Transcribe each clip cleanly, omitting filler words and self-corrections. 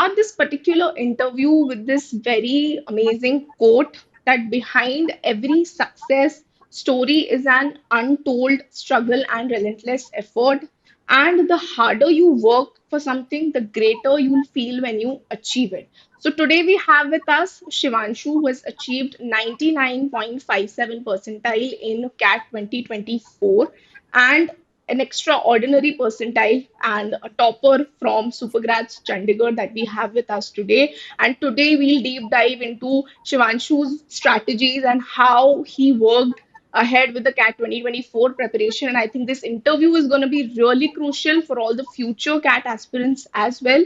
start this particular interview with this very amazing quote that behind every success story is an untold struggle and relentless effort. And the harder you work for something, the greater you'll feel when you achieve it. So today we have with us Shivanshu, who has achieved 99.57 percentile in CAT 2024 and an extraordinary percentile and a topper from Supergrads Chandigarh that we have with us today. And today we'll deep dive into Shivanshu's strategies and how he worked ahead with the CAT 2024 preparation. And I think this interview is going to be really crucial for all the future CAT aspirants as well.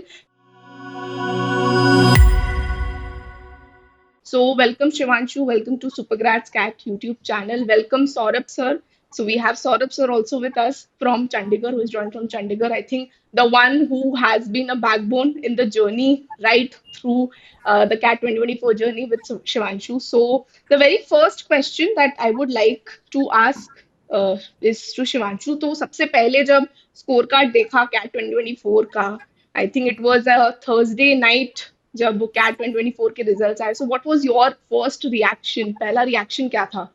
So, welcome Shivanshu, welcome to Supergrads Cat YouTube channel. Welcome Saurabh Sir. So, we have Saurabh Sir also with us from Chandigarh, who is joined from Chandigarh. I think the one who has been a backbone in the journey right through the CAT 2024 journey with Shivanshu. So, the very first question that I would like to ask is to Shivanshu. तो सबसे पहले जब score card देखा CAT 2024 का, I think it was a Thursday night जब वो cat 2024 के results आए. So what was your first reaction, पहला रिएक्शन क्या था?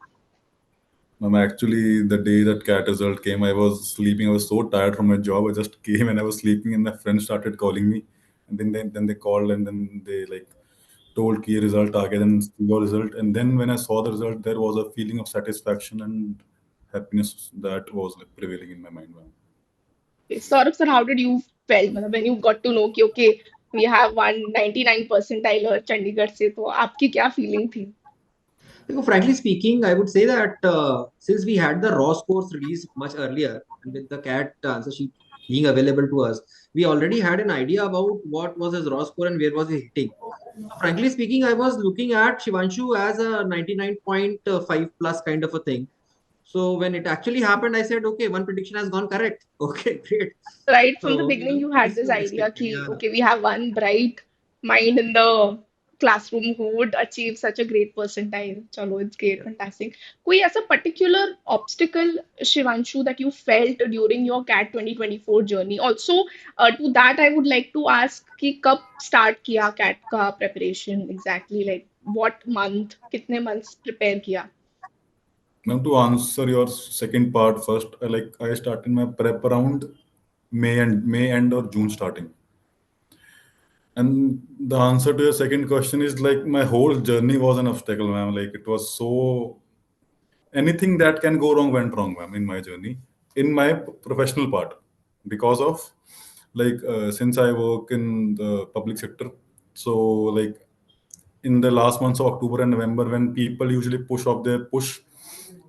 Actually, the day that CAT result came, I was sleeping. I was so tired from my job. I just came and I was sleeping, and my friends started calling me. And then they called, and then they like told key result aa gaya, then your result. And then when I saw the result, there was a feeling of satisfaction and happiness that was like prevailing in my mind. Ma'am. Saurabh sir, how did you felt मतलब when you got to know कि okay we have 199 percentile और चंडीगढ़ से, तो आपकी क्या feeling थी? Frankly speaking, I would say that since we had the raw scores released much earlier, and with the CAT answer sheet being available to us, we already had an idea about what was his raw score and where was he hitting. So frankly speaking, I was looking at Shivanshu as a 99.5 plus kind of a thing. So when it actually happened, I said, okay, one prediction has gone correct. Okay, great. Right from the So, beginning, you had this this was idea expected. कि Yeah. okay, we have one bright mind in the classroom who would achieve such a great percentile. चलो, it's great, fantastic. कोई ऐसा particular obstacle, Shivanshu, that you felt during your CAT 2024 journey? Also, to that, I would like to ask कि कब start किया CAT का preparation exactly? Like what month, कितने months prepare किया? Now to answer your second part first, I started my prep around May end or June starting. And the answer to your second question is like my whole journey was an obstacle, ma'am. Like it was so anything that can go wrong went wrong, ma'am, in my journey, in my professional part, because of since I work in the public sector, so like in the last months of October and November when people usually push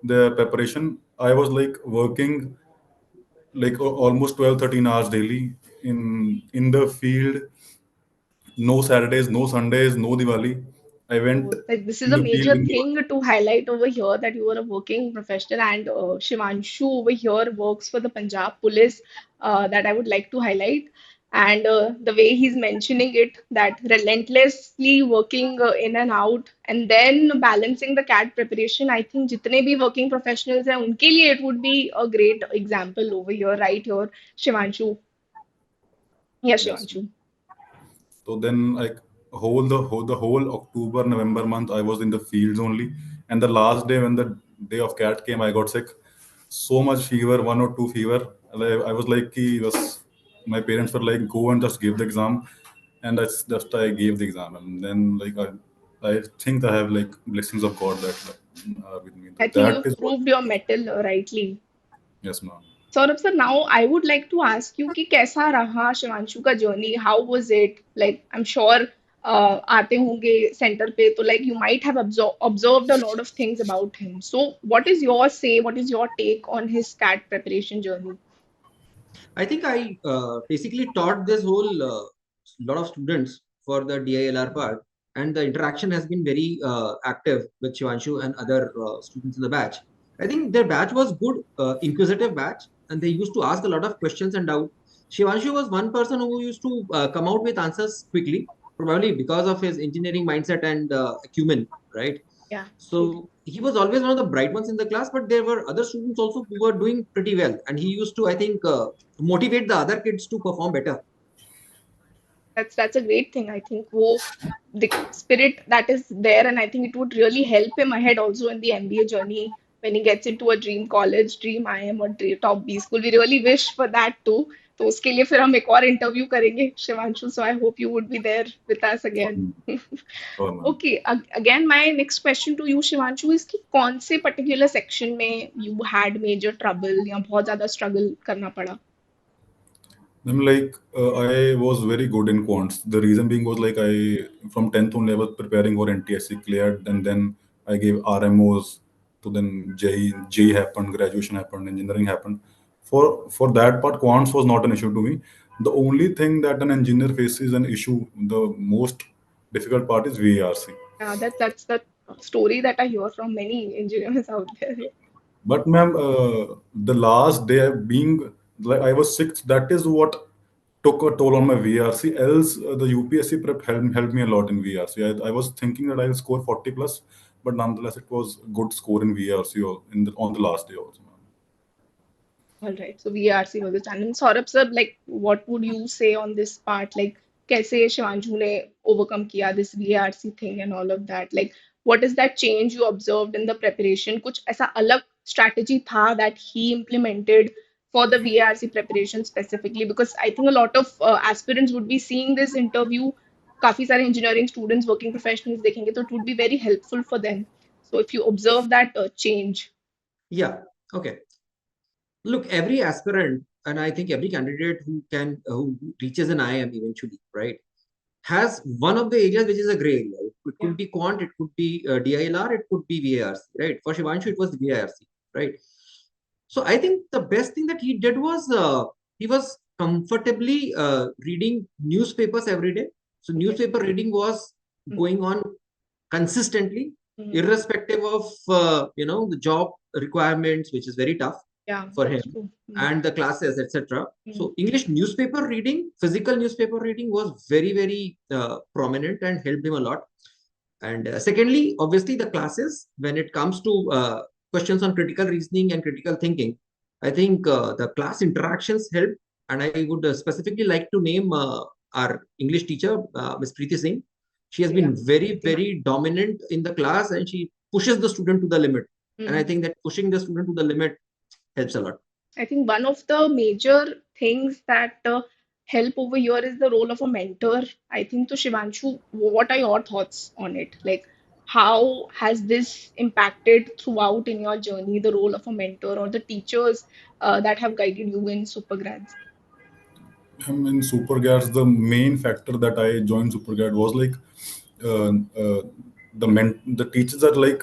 their preparation, I was like working like almost 12, 13 hours daily in the field. No Saturdays, no Sundays, no Diwali. I went So, like, this is in a the field major in the thing to highlight over here that you are a working professional, and Shivanshu over here works for the Punjab Police. That I would like to highlight, and the way he's mentioning it, that relentlessly working in and out, and then balancing the CAT preparation. I think जितने भी working professionals हैं उनके लिए it would be a great example over here, right here, Shivanshu. Yeah, yes. Shivanshu. So then like the whole October November month I was in the fields only, and the last day when the day of CAT came, I got sick. So much fever, 1 or 2 fever. I was like, my parents were like, go and just give the exam, and that's just I gave the exam, and then I think I have like blessings of God that are with me. I think That you've is what. proved your mettle rightly. Yes, ma'am. Saurabh sir, now I would like to ask you कि कैसा रहा शिवांशु का journey? How was it? Like I'm sure आते होंगे center पे, तो like you might have observed a lot of things about him. So what is your say? What is your take on his CAT preparation journey? I think I basically taught this whole lot of students for the DILR part, and the interaction has been very active with Shivanshu and other students in the batch. I think their batch was good, inquisitive batch, and they used to ask a lot of questions and doubt. Shivanshu was one person who used to come out with answers quickly, probably because of his engineering mindset and acumen, right? Yeah, true. So he was always one of the bright ones in the class, but there were other students also who were doing pretty well, and he used to, I think, motivate the other kids to perform better. That's a great thing. I think वो the spirit that is there, and I think it would really help him ahead also in the MBA journey when he gets into a dream college, dream IM or dream top B school. We really wish for that too. तो उसके लिए फिर हम एक और interview करेंगे Shivanshu. So I hope you would be there with us again. Um, sure, ma'am. Okay, again my next question to you Shivanshu is कि कौन से particular section में you had major trouble या बहुत ज्यादा struggle करना पड़ा? I'm like I was very good in quants. The reason being was like I from 10th only I was preparing for NTSC cleared, and then I gave RMOs. To then J happened, graduation happened, engineering happened. For that part, quants was not an issue to me. The only thing that an engineer faces an issue, the most difficult part is VARC. Yeah, that's the story that I hear from many engineers out there. But ma'am, the last day being like I was sixth, that is what took a toll on my VRC. Else, the UPSC prep helped me a lot in VRC. I was thinking that I will score 40 plus, but nonetheless, it was good score in VRC on the last day also. All right. So VRC was the challenge. Saurabh sir, like, what would you say on this part? Like, कैसे शिवांशु ने overcome किया this VRC thing and all of that? Like, what is that change you observed in the preparation? कुछ ऐसा अलग strategy था that he implemented for the VRC preparation specifically? Because I think a lot of aspirants would be seeing this interview. काफी सारे engineering students, working professionals देखेंगे, तो it would be very helpful for them. So if you observe that change. Yeah. Okay. Look, every aspirant, and I think every candidate who reaches an IM eventually, right, has one of the areas which is a gray area. It Yeah. could be quant, it could be DILR, it could be VARC, right? For Shivanshu, it was VARC, right? So I think the best thing that he did was he was comfortably reading newspapers every day. So Okay. newspaper reading was going on consistently, Mhm. irrespective of the job requirements, which is very tough Yeah, for him, that's true. and the classes, etc. Mm. So English newspaper reading, physical newspaper reading was very, very prominent and helped him a lot. And secondly, obviously, the classes, when it comes to questions on critical reasoning and critical thinking, I think the class interactions help. And I would specifically like to name our English teacher, Ms. Preeti Singh. She has Yeah. been very, very dominant in the class, and she pushes the student to the limit. And I Mm. think that pushing the student to the limit helps a lot. I think one of the major things that help over here is the role of a mentor. I think to Shivanshu, what are your thoughts on it? Like, how has this impacted throughout in your journey, the role of a mentor or the teachers that have guided you in Supergrads? In Supergads, the main factor that I joined Supergad was like uh, uh, the teachers are like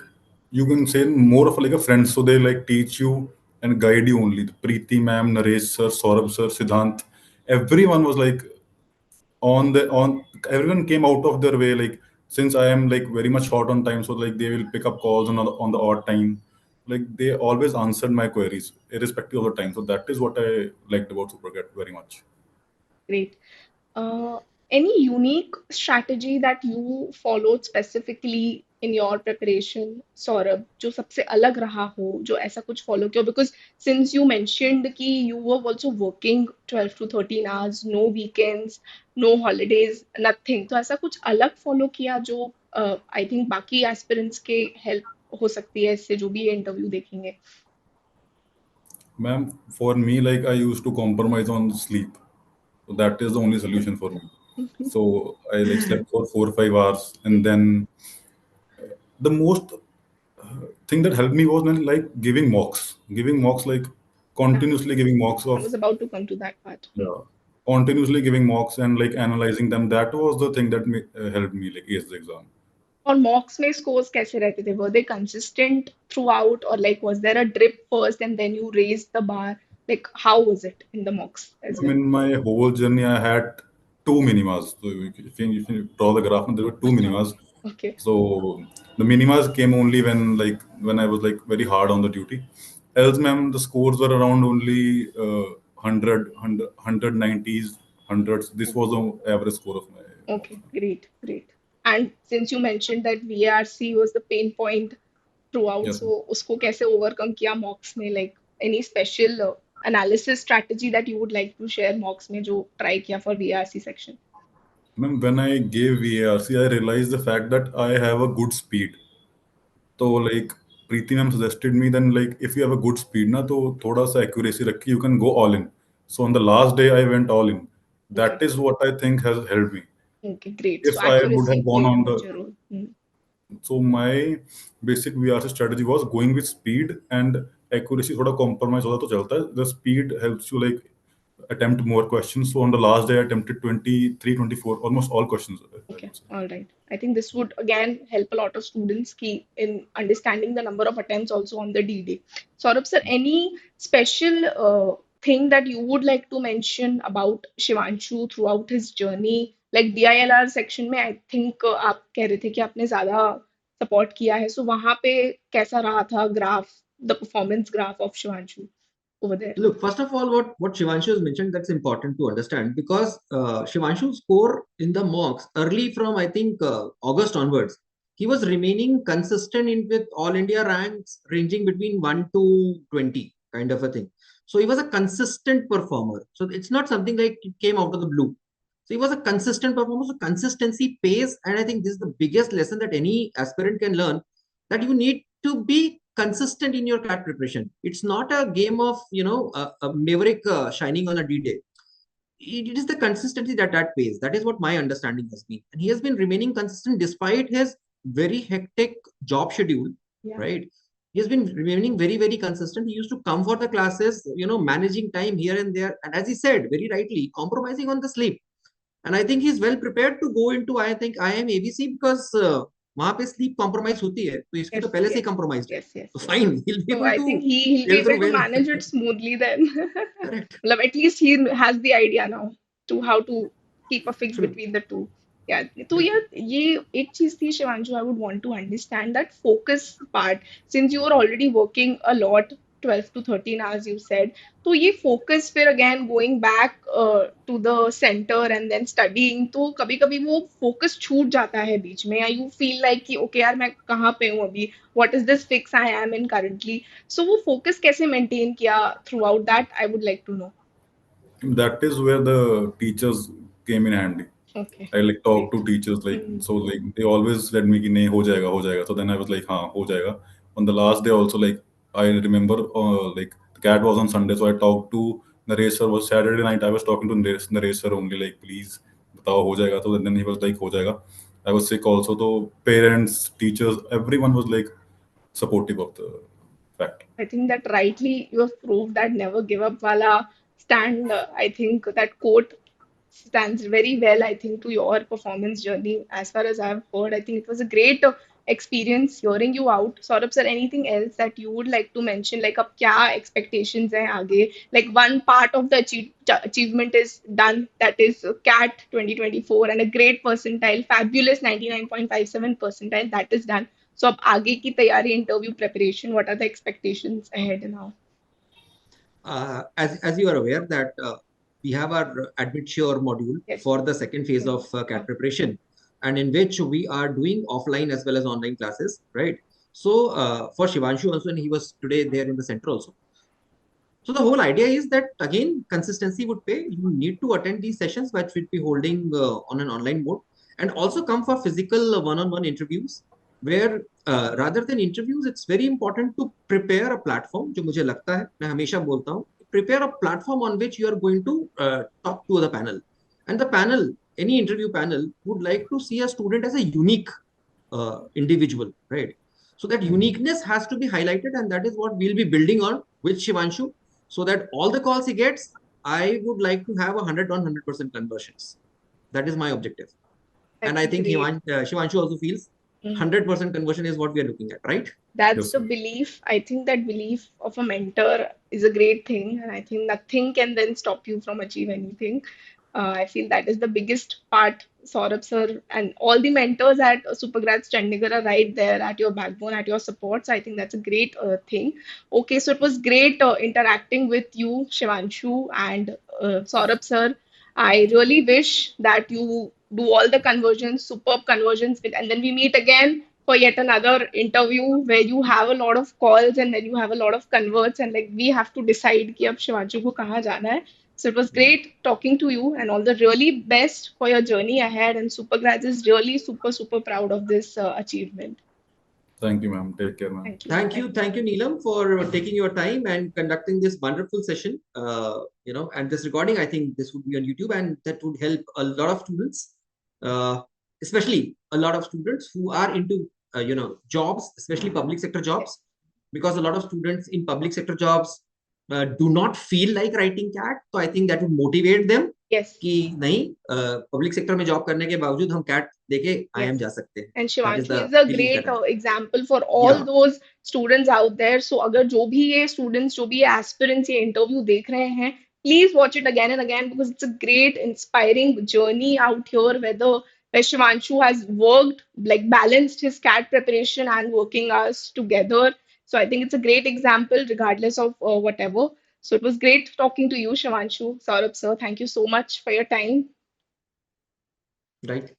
you can say more of like a friend, so they like teach you and guide you only. The Preeti ma'am, Naresh sir, Saurabh sir, Siddhant, everyone was like on everyone came out of their way like since I am like very much short on time, so like they will pick up calls on the odd time. Like they always answered my queries irrespective of the time. So that is what I liked about Supergad very much. Great. Uh, any unique strategy that you followed specifically in your preparation, Saurabh, जो सबसे अलग रहा हो, जो ऐसा कुछ follow किया? Because since you mentioned कि you were also working 12 to 13 hours, no weekends, no holidays, nothing. तो ऐसा कुछ अलग follow किया जो I think बाकी aspirants के help हो सकती है इससे जो भी ये interview देखेंगे? Ma'am, for me, like I used to compromise on sleep. So that is the only solution for me. So I like slept for 4 or 5 hours, and then the most thing that helped me was when like giving mocks like Yeah, continuously giving mocks I of was about to come to that part. yeah, continuously giving mocks and like analyzing them. That was the thing that helped me like ace the exam. और मॉक्स में scores कैसे रहते थे? Were they consistent throughout, or like was there a drip first and then you raised the bar? Like how was it in the mocks as I well? mean, my whole journey, I had two minimas. So if you draw the graph, there were two minimas. Okay. So the minimas came only when I was like very hard on the duty. Else, ma'am, the scores were around only 100, 190s. This was the average score of my mocks. Okay, great, great. And since you mentioned that VRC was the pain point throughout, Yes. so उसको कैसे overcome किया mocks में? Like any special analysis strategy that you would like to share mocks में जो try किया for VRC section? Ma'am, when I gave VARC, I realized the fact that I have a good speed. So like Preeti ma'am suggested me, then like if you have a good speed na तो थोड़ा सा accuracy रख के you can go all in. So on the last day I went all in. Okay. That is what I think has helped me. Okay, great. So If I would accuracy have gone played a on the, major role. so my basic VRC strategy was going with speed and accuracy. थोड़ा compromise होता तो चलता है. The speed helps you like attempt more questions. So on the last day I attempted 23, 24, almost all questions. I Okay, would say. all right. I think this would again help a lot of students key in understanding the number of attempts also on the D-Day. Saurabh sir, any special thing that you would like to mention about Shivanshu throughout his journey? Like DILR section में I think आप कह रहे थे कि आपने ज़्यादा support किया है. So वहाँ पे कैसा रहा था graph, the performance graph of Shivanshu over there? Look, first of all, what Shivanshu has mentioned, that's important to understand because Shivanshu's score in the mocks early from I think August onwards, he was remaining consistent in with all India ranks ranging between 1 to 20 kind of a thing. So he was a consistent performer. So it's not something like it came out of the blue. So he was a consistent performer. So consistency pays, and I think this is the biggest lesson that any aspirant can learn, that you need to be consistent in your CAT preparation. It's not a game of a maverick shining on a D-Day. It is the consistency that pays. That is what my understanding has been, and he has been remaining consistent despite his very hectic job schedule. Yeah. Right, he has been remaining very consistent. He used to come for the classes, managing time here and there, and as he said very rightly, compromising on the sleep. And I think he's well prepared to go into I think IIM ABC because वहां पे sleep compromise होती है, तो इसकी Yes, तो पहले से ही yes, compromised है, yes, yes, तो yes. fine, he'll be So able I to think he'll be sail able through to well. manage it smoothly then. Correct. Well, at least he has the idea now to how to keep a fix True. between the two. Yeah. तो True. यार ये एक चीज थी Shivanshu, I would want to understand that focus part, since you were already working a lot, 12 to 13 hours you said. तो ये focus फिर again going back to the center and then studying, तो कभी कभी वो focus छूट जाता है बीच में, या you feel like कि okay यार मैं कहाँ पे हूँ अभी, what is this fix I am in currently. So वो focus कैसे maintain किया throughout that, I would like to know. That is where the teachers came in handy. Okay, I like talk great. to teachers like Hmm. so like they always said me कि नहीं हो जाएगा हो जाएगा. So then I was like हाँ हो जाएगा. On the last day also like I remember like the cat was on Sunday, so I talked to Naresh sir. Was Saturday night I was talking to Naresh sir only like please बताओ हो जाएगा. So then he was like हो जाएगा. I was sick also. So parents, teachers, everyone was like supportive of the fact. I think that rightly you have proved that never give up wala stand. I think that quote stands very well, I think, to your performance journey. As far as I've heard, I think it was a great experience hearing you out. Saurabh sir, anything else that you would like to mention? Like, अब क्या expectations हैं आगे? Like, one part of the achievement is done, that is CAT 2024, and a great percentile, fabulous 99.57 percentile, that is done. So अब आगे की तैयारी, interview preparation, what are the expectations ahead now? As you are aware that we have our admit sure module Yes. for the second phase of CAT preparation, and in which we are doing offline as well as online classes, right? So for Shivanshu also, and he was today there in the center also. So the whole idea is that again consistency would pay. You need to attend these sessions, which we'll be holding on an online mode, and also come for physical one-on-one interviews. Where rather than interviews, it's very important to prepare a platform. जो मुझे लगता है, मैं हमेशा बोलता हूँ, prepare a platform on which you are going to talk to the panel, and the panel, any interview panel, would like to see a student as a unique individual, right? So that uniqueness has to be highlighted, and that is what we'll be building on with Shivanshu, so that all the calls he gets, I would like to have 100% conversions. That is my objective. And That's I think great. Shivanshu also feels 100% conversion is what we are looking at, right? That's Yes, the sir. belief. I think that belief of a mentor is a great thing, and I think nothing can then stop you from achieve anything. I feel that is the biggest part, Saurabh sir, and all the mentors at Supergrads Chandigarh are right there at your backbone, at your support. So I think that's a great thing. Okay, so it was great interacting with you, Shivanshu and Saurabh sir. I really wish that you do all the conversions, superb conversions, and then we meet again for yet another interview where you have a lot of calls and then you have a lot of converts, and like we have to decide कि अब शिवांशु को कहाँ जाना है. So it was Yeah. great talking to you and all the really best for your journey ahead. And Supergrads is really super, super proud of this achievement. Thank you, ma'am. Take care, ma'am. Thank you. Thank Thank you, Neelam, for taking your time and conducting this wonderful session. And this recording, I think this would be on YouTube, and that would help a lot of students, uh, especially a lot of students who are into jobs, especially public sector you. jobs, because a lot of students in public sector jobs do not feel like writing CAT. So I think that would motivate them Yes. कि नहीं public sector में job करने के बावजूद हम cat देके Yes. IM जा सकते हैं. And That is Shivanshu the is a feeling great that I have. example for all Yeah. those students out there. So अगर जो भी ये students, जो भी ये aspirants ये interview देख रहे हैं, please watch it again and again because it's a great, inspiring journey out here. Where Shivanshu has worked, like balanced his CAT preparation and working hours together. So I think it's a great example, regardless of whatever. So it was great talking to you, Shivanshu. Saurabh sir, thank you so much for your time. Right.